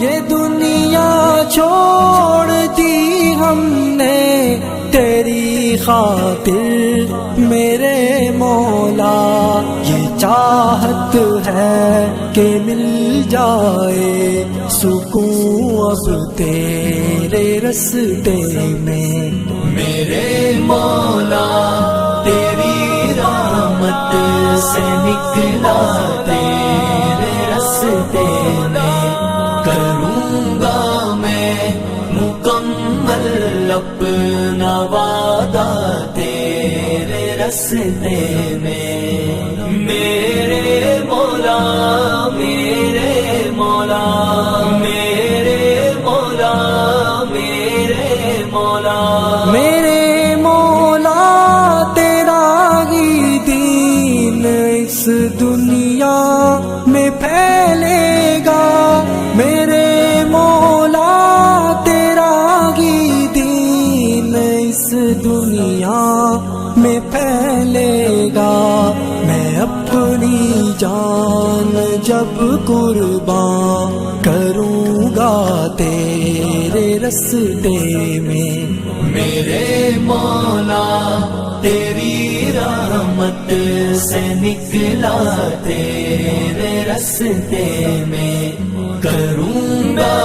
یہ دنیا چھوڑ دی ہم نے تیری خاطر میرے مولا، یہ چاہت ہے کہ مل جائے سکون اب تیرے رستے میں میرے مولا، تیری رحمت سے نکلا تیرے رستے میں، کروں گا میں مکمل اپنا وعدہ تیرے رستے میں، میرے مولا میرے مولا میرے مولا میرے مولا میرے مولا، تیرا ہی دین اس دنیا میں پھیلے گا، میرے مولا تیرا ہی دین اس دنیا میں پھیلے گا، میں اپنی جان جب قربان کروں گا تیرے رستے میں، میرے مولا تیری رحمت سے نکلا تیرے رستے میں، کروں گا